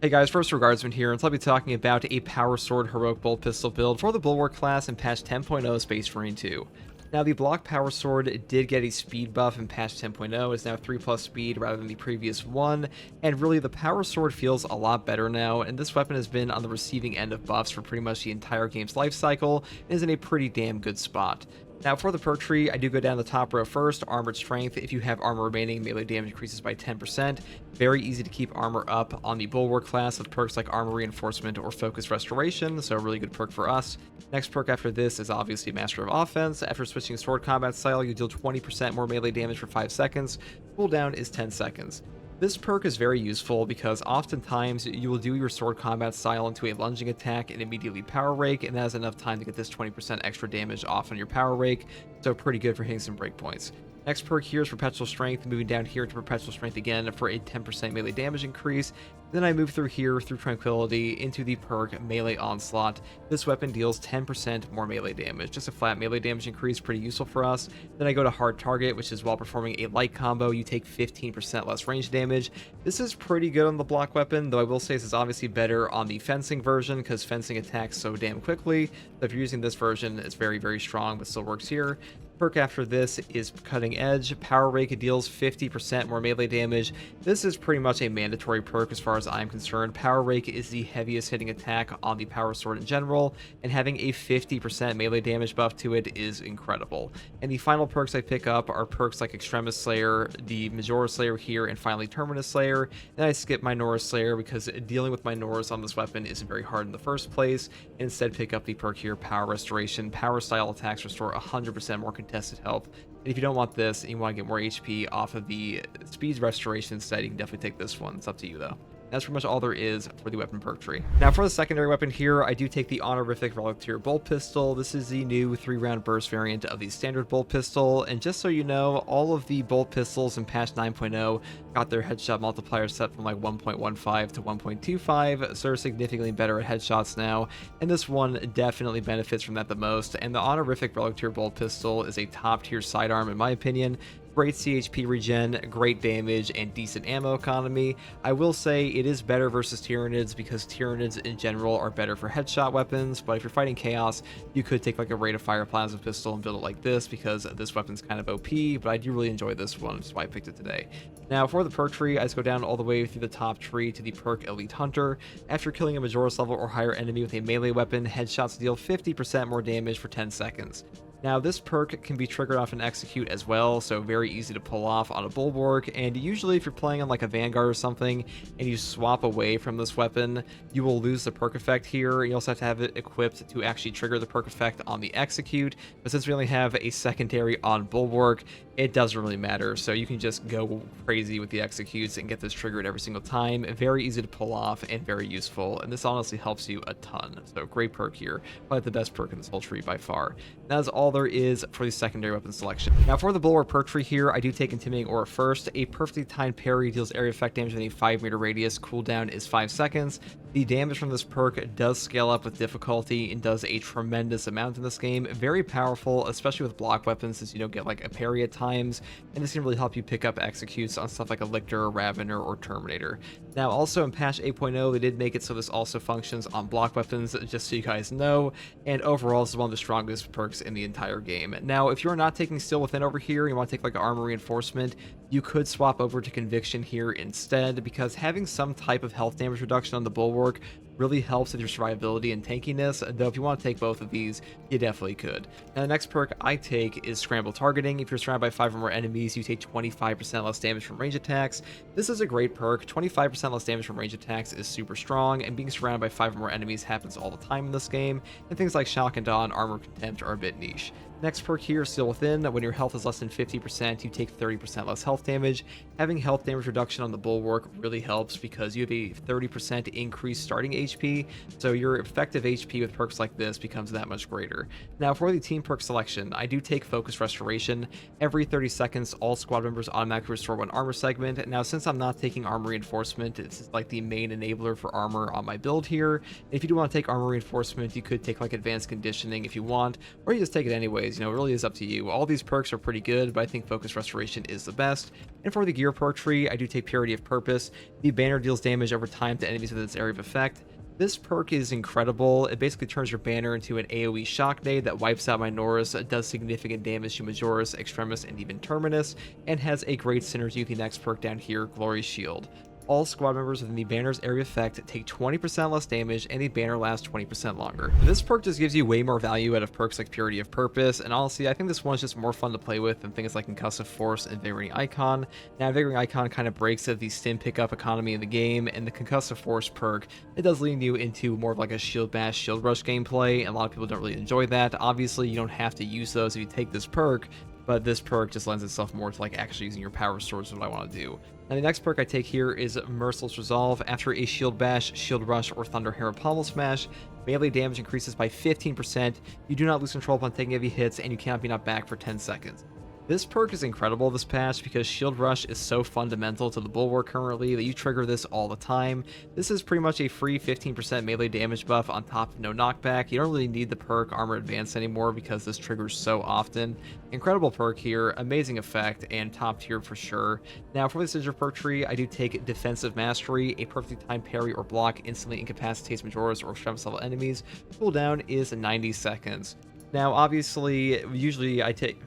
Hey guys, first Regardsman here, and so I'll be talking about a Power Sword Heroic Bolt Pistol build for the Bulwark class in patch 10.0 Space Marine 2. Now, the block Power Sword did get a speed buff in patch 10.0, it's now 3 plus speed rather than the previous 1, and really the Power Sword feels a lot better now, and this weapon has been on the receiving end of buffs for pretty much the entire game's life cycle, and is in a pretty damn good spot. Now for the perk tree, I do go down the top row first. Armored Strength. If you have armor remaining, melee damage increases by 10%. Very easy to keep armor up on the Bulwark class with perks like Armor Reinforcement or Focus Restoration, so a really good perk for us. Next perk after this is obviously Master of Offense. After switching sword combat style, you deal 20% more melee damage for 5 seconds. Cooldown is 10 seconds. This perk is very useful because oftentimes you will do your sword combat style into a lunging attack and immediately power rake, and that has enough time to get this 20% extra damage off on your power rake, so pretty good for hitting some breakpoints. Next perk here is Perpetual Strength, moving down here to Perpetual Strength again for a 10% melee damage increase. Then I move through here, through Tranquility, into the perk Melee Onslaught. This weapon deals 10% more melee damage, just a flat melee damage increase, pretty useful for us. Then I go to Hard Target, which is while performing a light combo, you take 15% less range damage. This is pretty good on the block weapon, though I will say this is obviously better on the fencing version, because fencing attacks so damn quickly. So if you're using this version, it's very, very strong, but still works here. Perk after this is Cutting Edge. Power Rake deals 50% more melee damage. This is pretty much a mandatory perk as far as I'm concerned. Power Rake is the heaviest hitting attack on the Power Sword in general, and having a 50% melee damage buff to it is incredible. And the final perks I pick up are perks like Extremis Slayer, the Majora Slayer here, and finally Terminus Slayer. And I skip Minora Slayer because dealing with Minoras on this weapon isn't very hard in the first place, and instead pick up the perk here, Power Restoration. Power style attacks restore 100% more contested health. And if you don't want this and you want to get more HP off of the speed restoration instead, you can definitely take this one. It's up to you though. That's pretty much all there is for the weapon perk tree. Now for the secondary weapon here, I do take the Honorific Volunteer Bolt Pistol. This is the new 3-round burst variant of the standard bolt pistol, and just so you know, all of the bolt pistols in patch 9.0 got their headshot multiplier set from like 1.15 to 1.25, so they're significantly better at headshots now, and this one definitely benefits from that the most. And the Honorific Volunteer Bolt Pistol is a top tier sidearm in my opinion. Great CHP regen, great damage, and decent ammo economy. I will say it is better versus Tyranids because Tyranids in general are better for headshot weapons, but if you're fighting Chaos, you could take like a rate of fire plasma pistol and build it like this because this weapon's kind of OP, but I do really enjoy this one, which is why I picked it today. Now for the perk tree, I just go down all the way through the top tree to the perk Elite Hunter. After killing a Majora's level or higher enemy with a melee weapon, headshots deal 50% more damage for 10 seconds. Now this perk can be triggered off an execute as well, so very easy to pull off on a Bulwark, and usually if you're playing on like a Vanguard or something and you swap away from this weapon, you will lose the perk effect here. You also have to have it equipped to actually trigger the perk effect on the execute, but since we only have a secondary on Bulwark, it doesn't really matter, so you can just go crazy with the executes and get this triggered every single time. Very easy to pull off and very useful, and this honestly helps you a ton, so great perk here. Probably the best perk in this whole tree by far. That is all there is for the secondary weapon selection. Now for the Bulwark perk tree here, I do take Intimidating Aura first. A perfectly timed parry deals area effect damage within a 5-meter radius. Cooldown is 5 seconds. The damage from this perk does scale up with difficulty and does a tremendous amount in this game. Very powerful, especially with block weapons, since you don't get like a parry at times, and this can really help you pick up executes on stuff like a Lictor, Ravener, or Terminator. Now also in patch 8.0, they did make it so this also functions on block weapons, just so you guys know, and overall this is one of the strongest perks in the entire game. Now if you're not taking Still Within over here, you want to take like Armor Reinforcement, you could swap over to Conviction here instead, because having some type of health damage reduction on the Bulwark really helps with your survivability and tankiness, though if you want to take both of these, you definitely could. Now the next perk I take is Scramble Targeting. If you're surrounded by 5 or more enemies, you take 25% less damage from range attacks. This is a great perk. 25% less damage from range attacks is super strong, and being surrounded by 5 or more enemies happens all the time in this game, and things like Shock and Dawn, Armor Contempt are a bit niche. Next perk here, Still Within. When your health is less than 50%, you take 30% less health damage. Having health damage reduction on the Bulwark really helps because you have a 30% increased starting HP, so your effective HP with perks like this becomes that much greater. Now for the team perk selection, I do take Focus Restoration. Every 30 seconds, all squad members automatically restore 1 armor segment. Now since I'm not taking Armor Reinforcement, it's like the main enabler for armor on my build here. If you do want to take Armor Reinforcement, you could take like Advanced Conditioning if you want, or you just take it anyways. ways. You know, it really is up to you. All these perks are pretty good, but I think Focus Restoration is the best. And for the gear perk tree, I do take Purity of Purpose. The banner deals damage over time to enemies within its area of effect. This perk is incredible. It basically turns your banner into an AoE shock nade that wipes out Minoris, does significant damage to Majoris, Extremis, and even Terminus, and has a great synergy with the next perk down here, Glory Shield. All squad members within the banner's area effect take 20% less damage, and the banner lasts 20% longer. This perk just gives you way more value out of perks like Purity of Purpose, and honestly, I think this one's just more fun to play with than things like Concussive Force and Invigorating Icon. Now, Invigorating Icon kind of breaks the stim pickup economy in the game, and the Concussive Force perk, it does lean you into more of like a Shield Bash, Shield Rush gameplay, and a lot of people don't really enjoy that. Obviously, you don't have to use those if you take this perk, but this perk just lends itself more to like actually using your power swords is what I want to do. Now the next perk I take here is Merciless Resolve. After a Shield Bash, Shield Rush, or Thunder Hero Pommel Smash, melee damage increases by 15%, you do not lose control upon taking heavy hits, and you cannot be knocked back for 10 seconds. This perk is incredible this patch because Shield Rush is so fundamental to the Bulwark currently that you trigger this all the time. This is pretty much a free 15% melee damage buff on top of no knockback. You don't really need the perk Armor Advance anymore because this triggers so often. Incredible perk here, amazing effect, and top tier for sure. Now for the signature perk tree, I do take Defensive Mastery. A perfectly timed parry or block instantly incapacitates Majoris or Extremis level enemies. Cooldown is 90 seconds. Now obviously, usually I take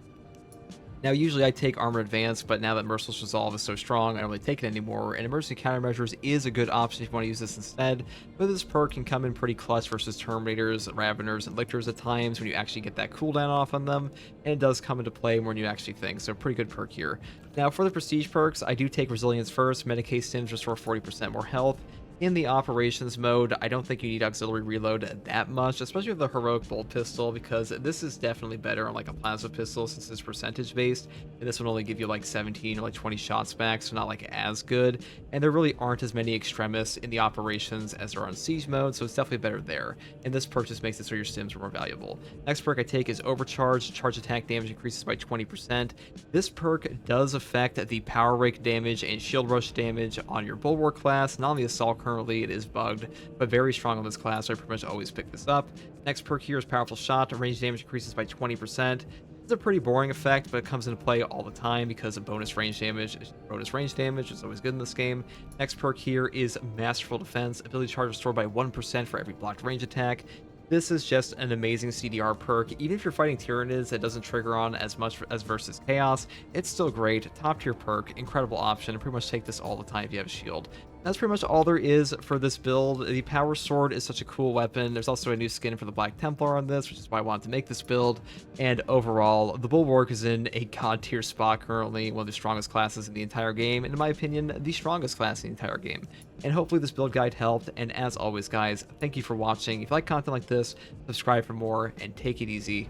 Armor Advance, but now that Merciless Resolve is so strong, I don't really take it anymore, and Emergency Countermeasures is a good option if you want to use this instead, but this perk can come in pretty clutch versus Terminators, Raveners, and Lictors at times when you actually get that cooldown off on them, and it does come into play more than you actually think, so pretty good perk here. Now for the Prestige perks, I do take Resilience first. Medicae Stims restore 40% more health. In the operations mode, I don't think you need auxiliary reload that much, especially with the heroic bolt pistol, because this is definitely better on like a plasma pistol since it's percentage based, and this one only give you like 17 or like 20 shots back, so not like as good. And there really aren't as many extremis in the operations as there are on siege mode, so it's definitely better there. And this perk just makes it so your stims are more valuable. Next perk I take is Overcharge. Charge attack damage increases by 20%. This perk does affect the power rake damage and shield rush damage on your Bulwark class, not on the assault. Currently it is bugged, but very strong on this class, so I pretty much always pick this up. Next perk here is Powerful Shot. Range damage increases by 20%. It's a pretty boring effect, but it comes into play all the time because of bonus range damage. Bonus range damage is always good in this game. Next perk here is Masterful Defense. Ability charge restored by 1% for every blocked range attack. This is just an amazing CDR perk. Even if you're fighting Tyranids that doesn't trigger on as much as versus Chaos, it's still great. Top tier perk, incredible option. Pretty much take this all the time if you have a shield. That's pretty much all there is for this build. The Power Sword is such a cool weapon. There's also a new skin for the Black Templar on this, which is why I wanted to make this build. And overall, the Bulwark is in a god tier spot currently, one of the strongest classes in the entire game, and in my opinion, the strongest class in the entire game. And hopefully this build guide helped, and as always guys, thank you for watching. If you like content like this, subscribe for more, and take it easy.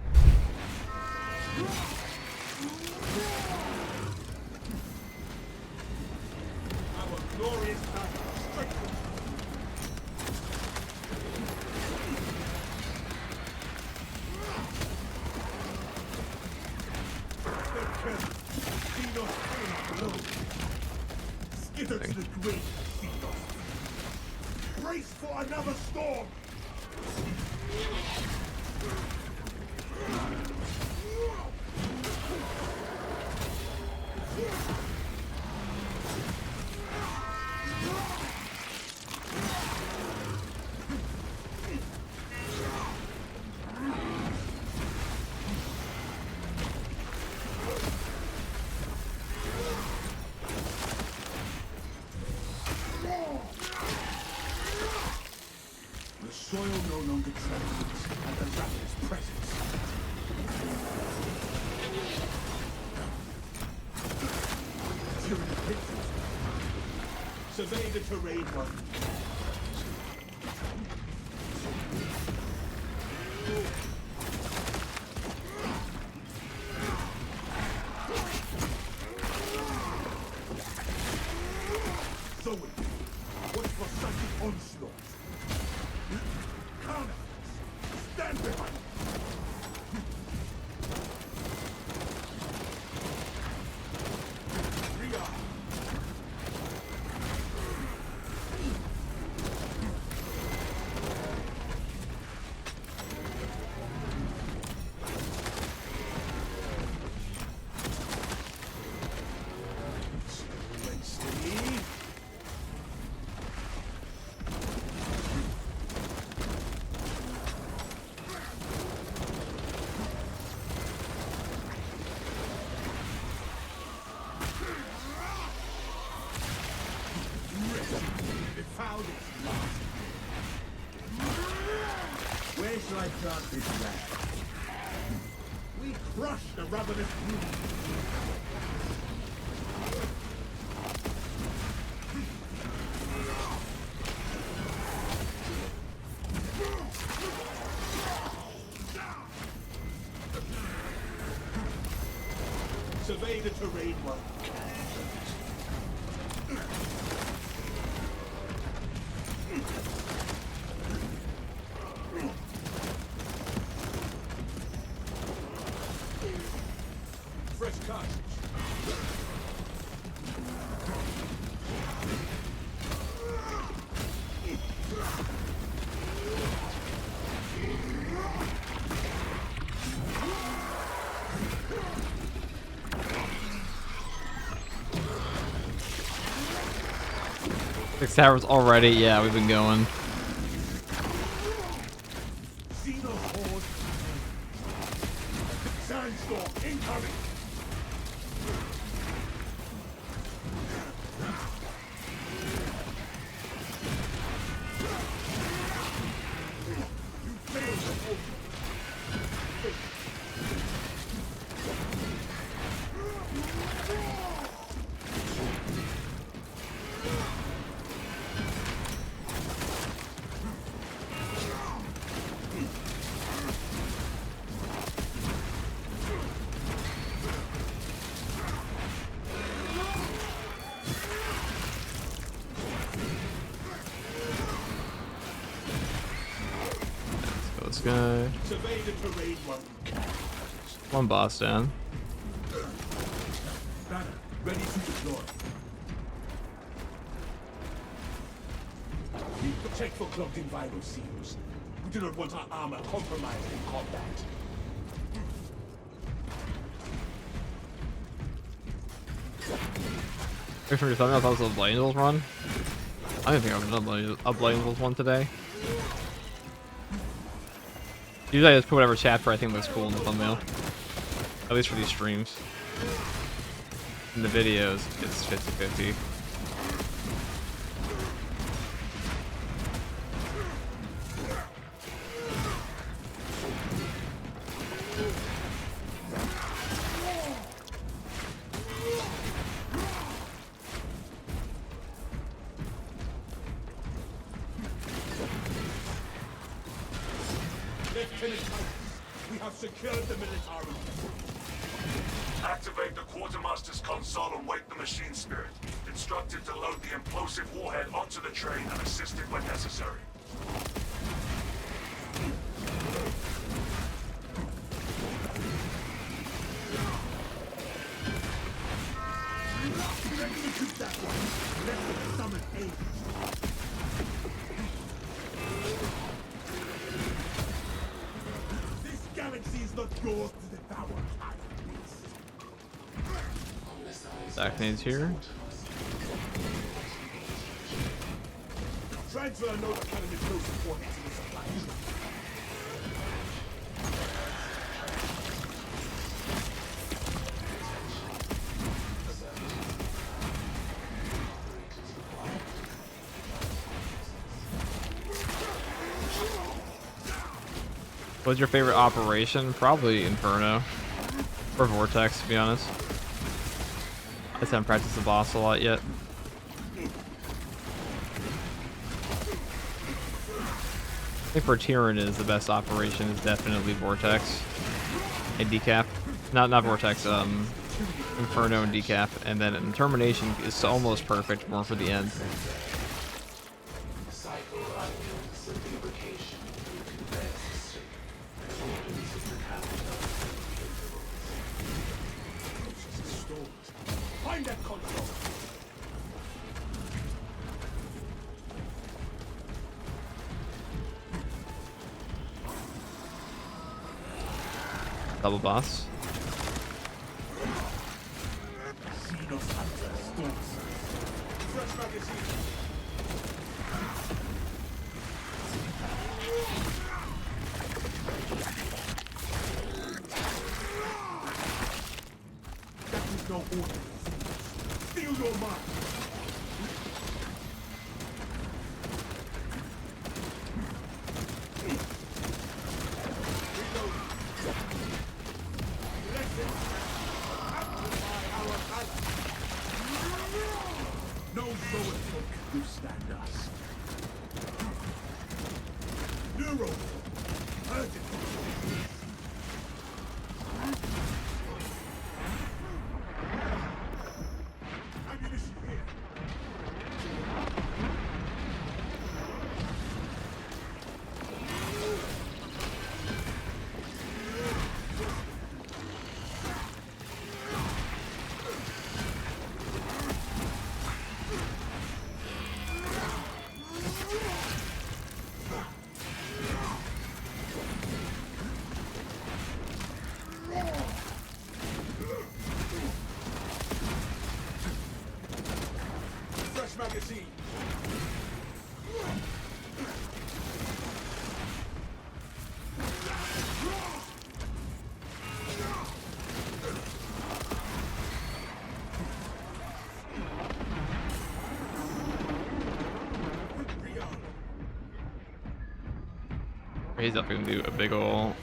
Skitters the great brace for another storm! The soil no longer trembles at the rapid's presence. Tyranid victims. Survey the terrain one. So watch for psychic onslaught. Stand behind! this last. Where shall I plant this land? We crush the ravenous brood. Survey the terrain one. Fresh cartridge. Six towers already. Yeah, we've been going. See the horde. Sandstorm incoming. You failed the horde. Let's go. Survey the terrain one. One boss down. Banner, ready to deploy. Check for clogged in vital seals. We do not want our armor compromised in combat. Wait for me, something else. That was a Blade Angels run. I don't think I've done a Blade Angels one today. Usually I just put whatever chapter I think looks cool in the thumbnail. At least for these streams. In the videos, it's 50-50. Lieutenant Titus, we have secured the military. Activate the quartermaster's console and wake the machine spirit. Instructed to load the implosive warhead onto the train and assist it when necessary. Execute that one. Let the summon aid. This galaxy is not yours to devour. Arachnids here. Transfer a note of cannon explosive warheads to the supply. What's your favorite operation? Probably Inferno. Or Vortex, to be honest. I just haven't practiced the boss a lot yet. I think for Tyranid, the best operation is definitely Vortex and Decap. Not Vortex, Inferno and Decap. And then Termination is almost perfect, more for the end. Find that console. Double boss. Xenos Hunter storms. Fresh magazine. That is no order. Steal your mind. road. Urgent. Ammunition here. Fresh magazine. He's definitely gonna do a big ol'.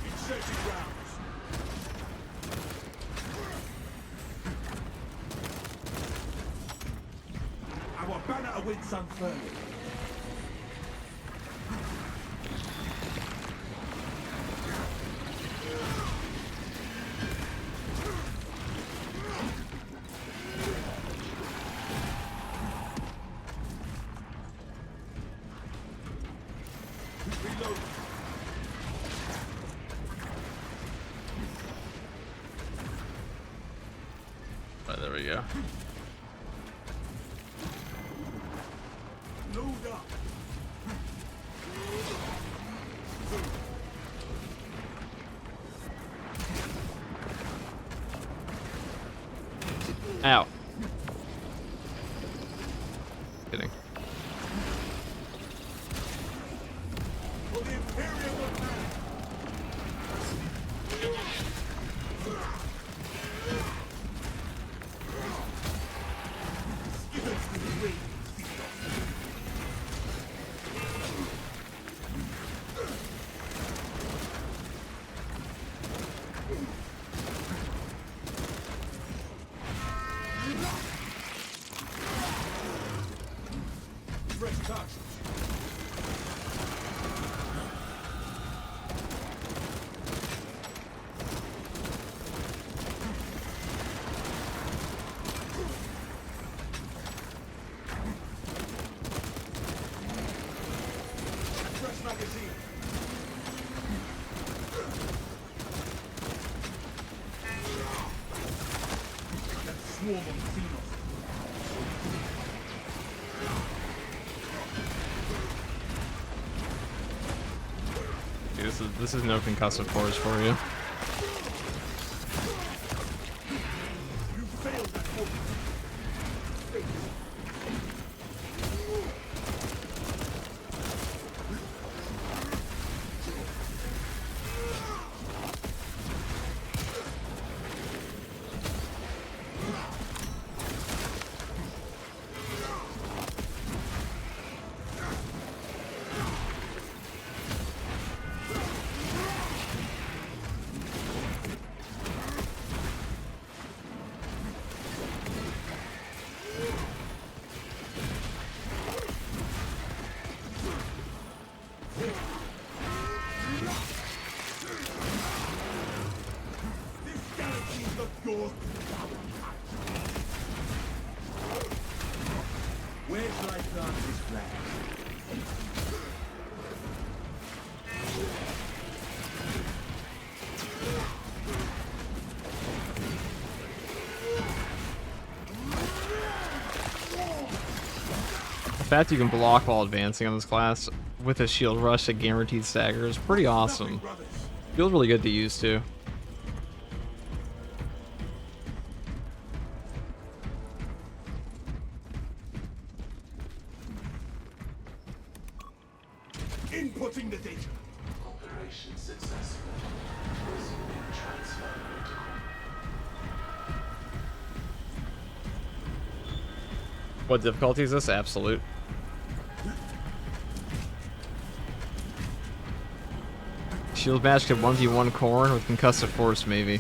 Inserting rounds. Our banner awaits unfurled. Reload. Oh, there we go. Load up. Ow. Kidding. For the Imperial of Man. Skithers to the ring. Fresh cartridge. Fresh magazine. That swarm on Xenos. Dude, this is no concussive force for you. You failed that order. This galaxy is not yours. Where shall I plant this flag? The fact you can block while advancing on this class with a shield rush that guaranteed stagger is pretty awesome. Brothers. Feels really good to use too. Inputting the data. Operation successful. Resuming transfer protocol. What difficulty is this? Absolute. Shield match could 1v1 Corn with concussive force, maybe.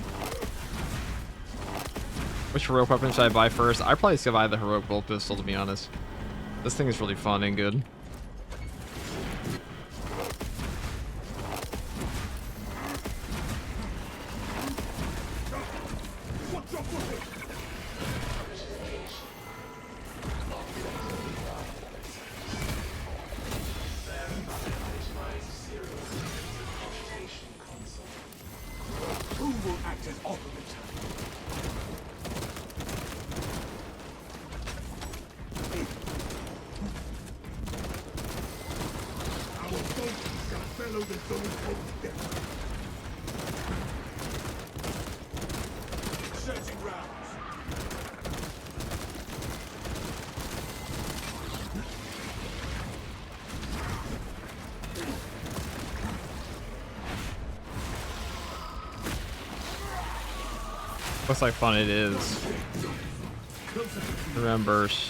Which heroic weapon should I buy first? I'd probably still buy the heroic bolt pistol, to be honest. This thing is really fun and good. Who will act as operator? Our boat shall fellow the zone of death. Searching rounds. Looks like fun it is. Remembers.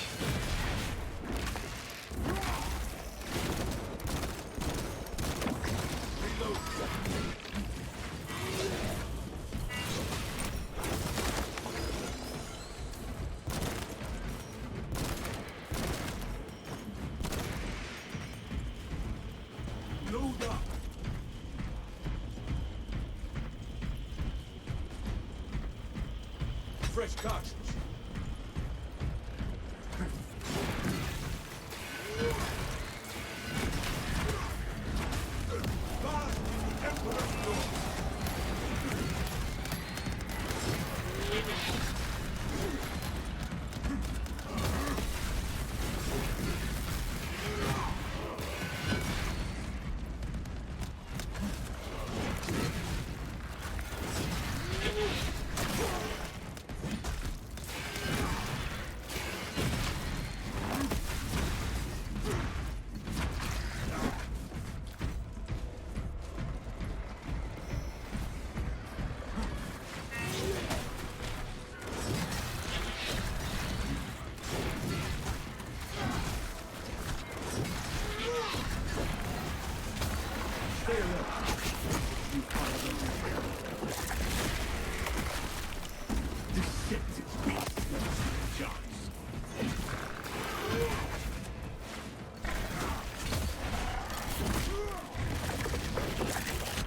Load up. Fresh cartridge. Fast in the Emperor's door.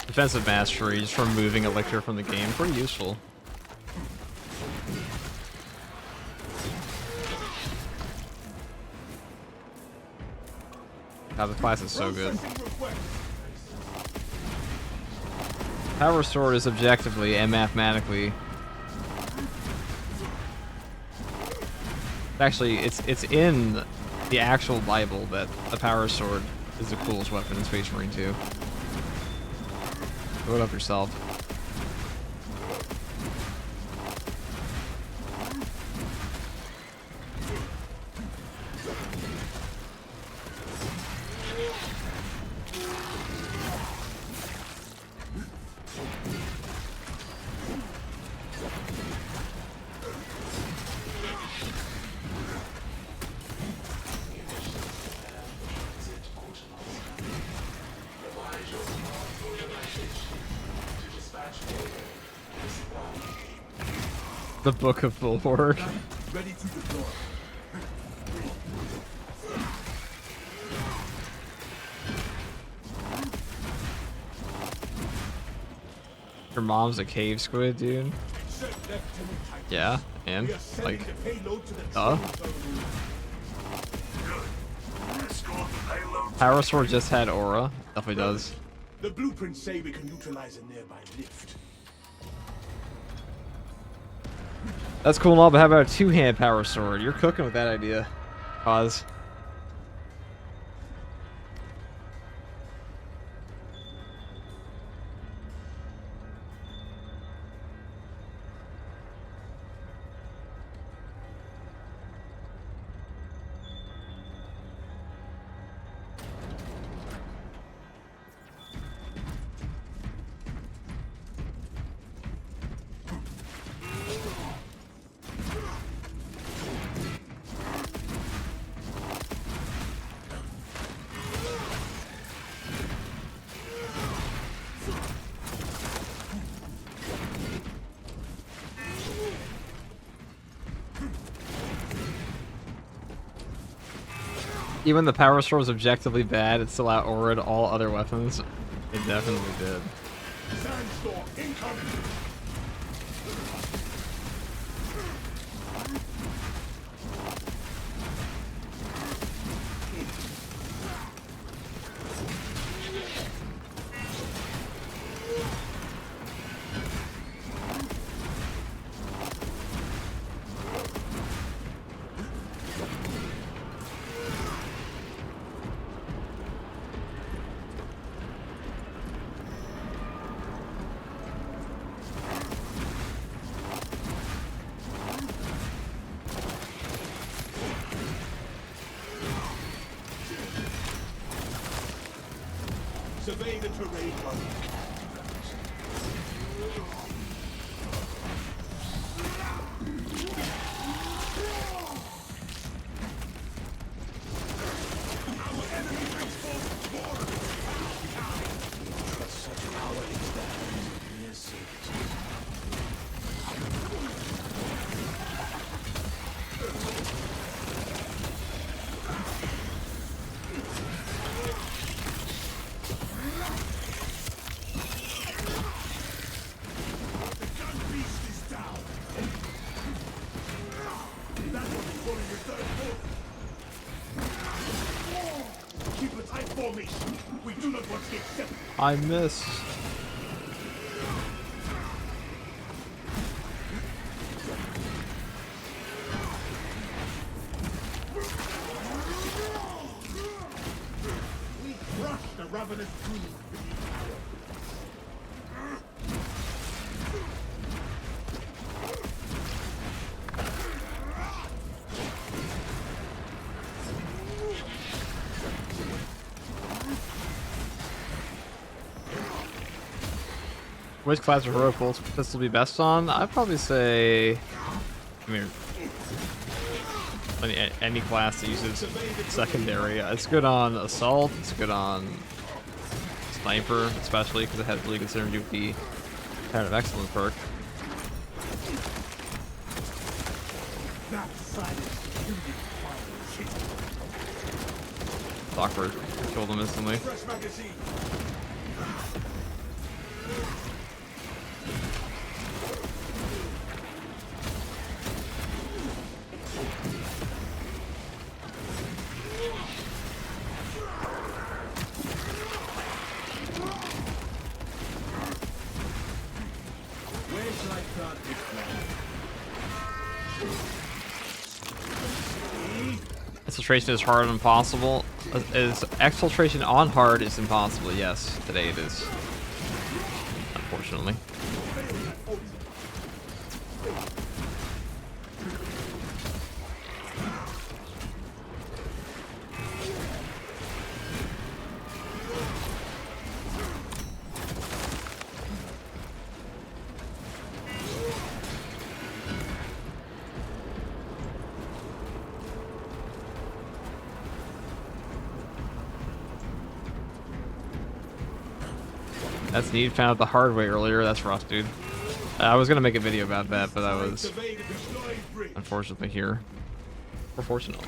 Defensive mastery, just removing elixir from the game. Pretty useful. God, the class is so good. Power Sword is objectively and mathematically... Actually, it's in the actual Bible that the Power Sword is the coolest weapon in Space Marine 2. Look it up yourself. The Book of Bulwark. Ready to deploy. Your mom's a cave squid, dude. Set Lieutenant Titan. Yeah, and We are sending like, the payload to the duh. train zone. Good. Escort the payload. Power Sword just had aura. Definitely does. The blueprints say we can neutralize a nearby lift. That's cool and all, but how about a two-hand Power Sword? You're cooking with that idea. Pause. Even the power sword was objectively bad, it still out-auroed all other weapons. It definitely did. Sandstorm incoming! Survey the terrain, buddy. We do not want to get set. I missed. We crush the ravenous breed beneath our Which class of heroic bolt pistol be best on? I'd probably say, I mean, any class that uses secondary. It's good on assault. It's good on sniper, especially because it has really good synergy with the Pattern of Excellence perk. that silence. Awkward. Killed him instantly. Fresh magazine. Where shall I plant this flag? Exfiltration is hard and impossible. Is exfiltration on hard is impossible? Yes, today it is. Unfortunately. That's neat. Found out the hard way earlier. That's rough, dude. I was gonna make a video about that, but I was unfortunately here. Or fortunately.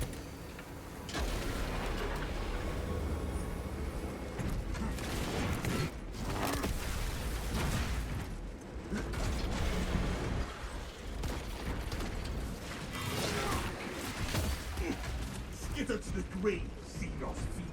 Skitter to the grave, see your feet.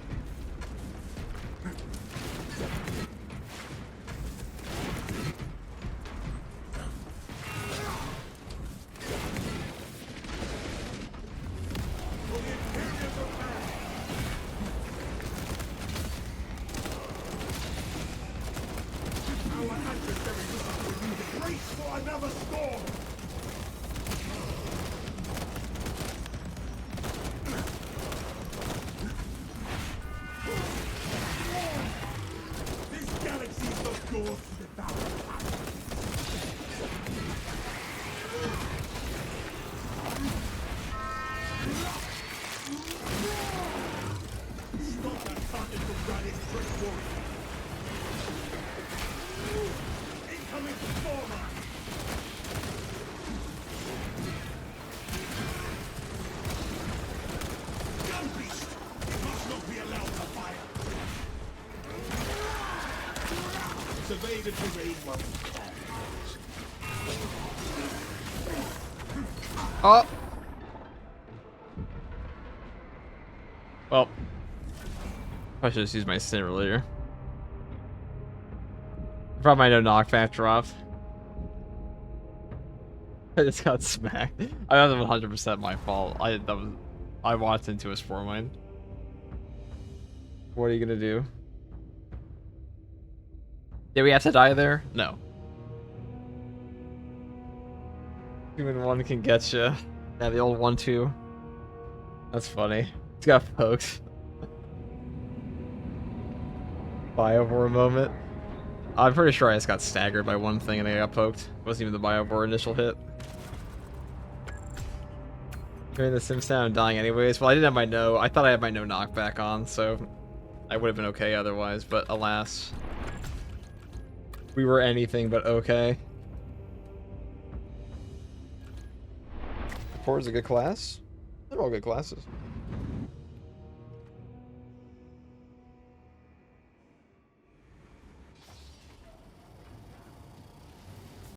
Another storm! the terrain won't stand. Oh! Well, I should just use my sin earlier. Probably no knockback drop. I just got smacked. I was 100% my fault. I walked into a spore mine. What are you gonna do? Did we have to die there? No. 2 and 1 can get you. Yeah, the old 1-2. That's funny. He's got poked. Biovore moment. I'm pretty sure I just got staggered by one thing and I got poked. It wasn't even the Biovore initial hit. Hearing the sim sound dying anyways. Well, I didn't have my no. I thought I had my no knockback on, so I would have been okay otherwise, but alas. We were anything but okay. Four is a good class. They're all good classes.